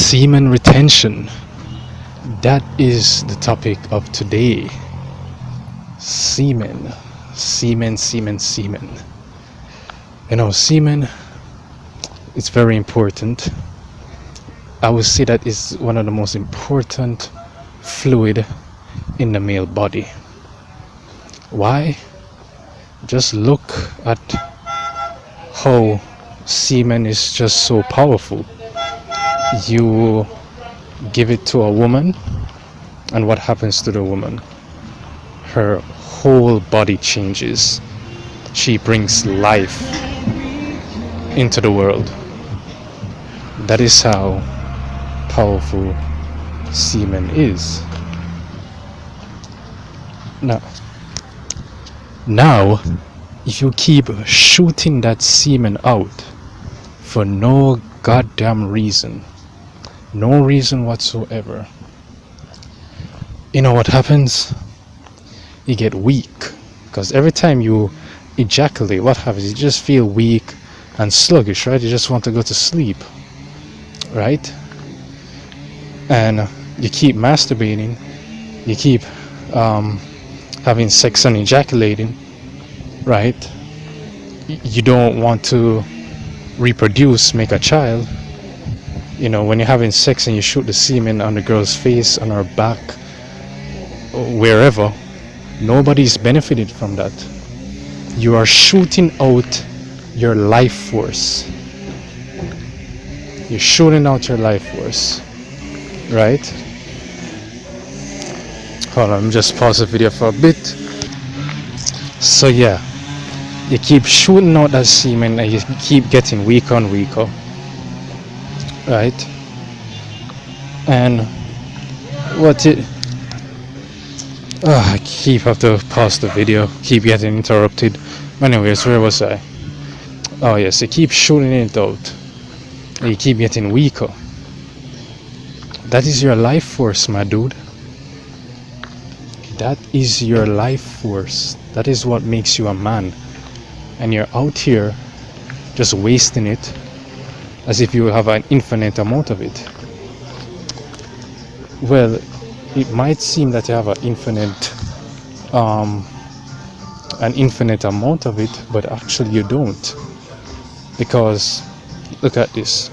Semen retention. That is the topic of today. Semen. Semen. Semen, it's very important. I would say that is one of the most important fluid in the male body. Why? Just look at how semen is just so powerful. You give it to a woman, and what happens to the woman? Her whole body changes. She brings life into the world. That is how powerful semen is. Now, if you keep shooting that semen out for no goddamn reason, no reason whatsoever, you know what happens? You get weak, because every time you ejaculate, what happens? You just feel weak and sluggish, right? You just want to go to sleep, right? And you keep masturbating, you keep having sex and ejaculating, right? You don't want to reproduce, make a child. When you're having sex and you shoot the semen on the girl's face, on her back, wherever, nobody's benefited from that. You are shooting out your life force. You're shooting out your life force, right? Hold on, let me just pause the video for a bit. So yeah, you keep shooting out that semen and you keep getting weaker and weaker, right? And I keep have to pause the video, keep getting interrupted. Anyways, where was I? Oh yes, you keep shooting it out and you keep getting weaker. That is your life force, my dude. That is your life force. That is what makes you a man. And you're out here just wasting it as if you have an infinite amount of it. Well, it might seem that you have an infinite amount of it, but actually you don't. Because look at this.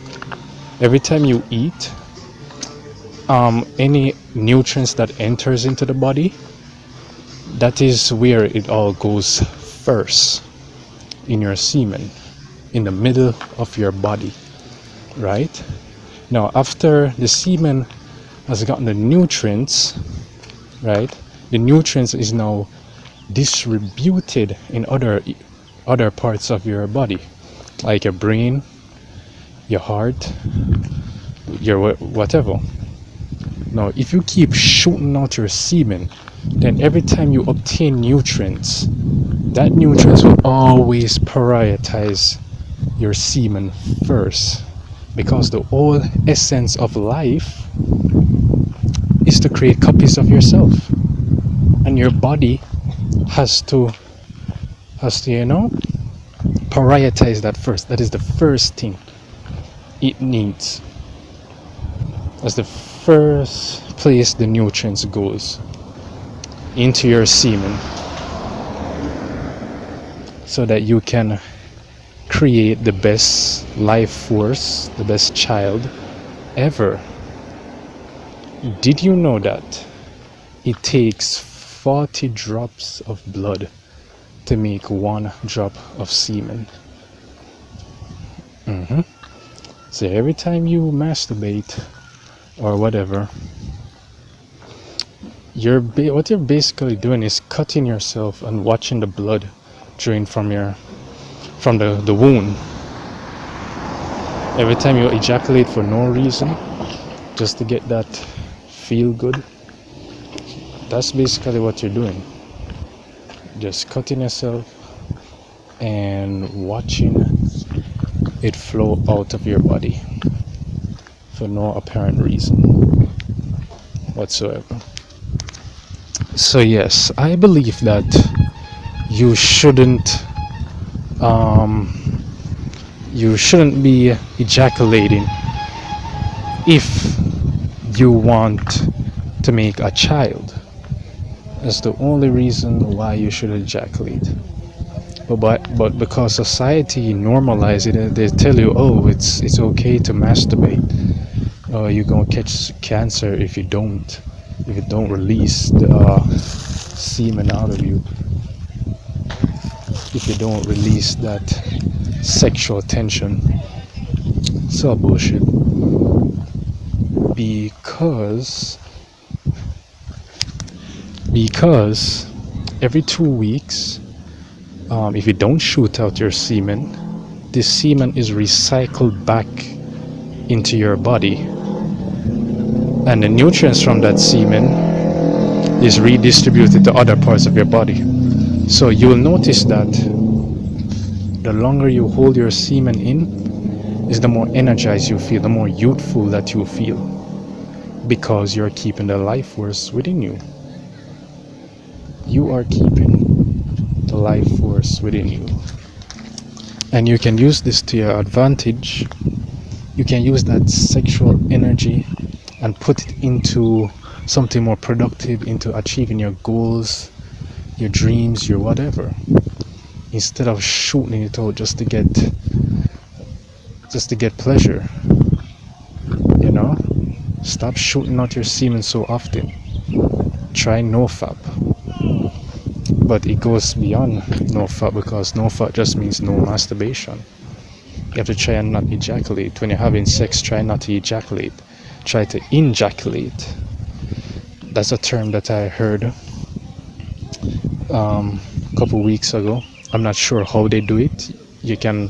Every time you eat, any nutrients that enters into the body, that is where it all goes first, in your semen, in the middle of your body, right? Now, after the semen has gotten the nutrients, right, the nutrients is now distributed in other parts of your body, like your brain, your heart, your whatever. Now, if you keep shooting out your semen, then every time you obtain nutrients, that nutrients will always prioritize your semen first, because the whole essence of life is to create copies of yourself, and your body has to prioritize that first. That is the first thing it needs. That's the first place the nutrients goes, into your semen, so that you can create the best life force, the best child ever. Did you know that it takes 40 drops of blood to make 1 drop of semen? So every time you masturbate or whatever, what you're basically doing is cutting yourself and watching the blood drain from the wound. Every time you ejaculate for no reason, just to get that feel good, that's basically what you're doing. Just cutting yourself and watching it flow out of your body for no apparent reason whatsoever. So yes, I believe that you shouldn't be ejaculating if you want to make a child. That's the only reason why you should ejaculate. But because society normalizes it, they tell you, oh, it's okay to masturbate. You're gonna catch cancer if you don't release the semen out of you, if you don't release that sexual tension. It's all bullshit. Because every 2 weeks, if you don't shoot out your semen, this semen is recycled back into your body, and the nutrients from that semen is redistributed to other parts of your body. So you'll notice that the longer you hold your semen in, is the more energized you feel, the more youthful that you feel, because you're keeping the life force within you. You are keeping the life force within you. And you can use this to your advantage. You can use that sexual energy and put it into something more productive, into achieving your goals, your dreams, your whatever, instead of shooting it out just to get pleasure. You know, stop shooting out your semen so often. Try nofap. But it goes beyond nofap, because nofap just means no masturbation. You have to try and not ejaculate. When you're having sex, try not to ejaculate. Try to injaculate. That's a term that I heard a couple weeks ago. I'm not sure how they do it. You can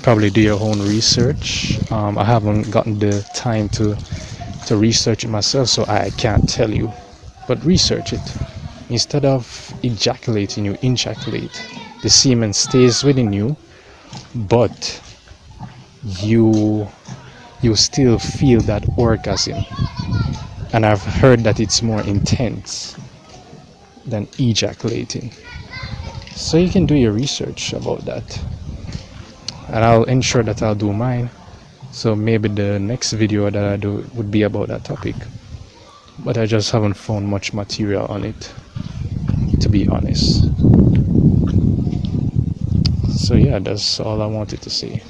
probably do your own research. I haven't gotten the time to research it myself, so I can't tell you. But research it. Instead of ejaculating, you injaculate. The semen stays within you, but you still feel that orgasm. And I've heard that it's more intense than ejaculating. So you can do your research about that. And I'll ensure that I'll do mine. So maybe the next video that I do would be about that topic. But I just haven't found much material on it, to be honest. So yeah, that's all I wanted to say.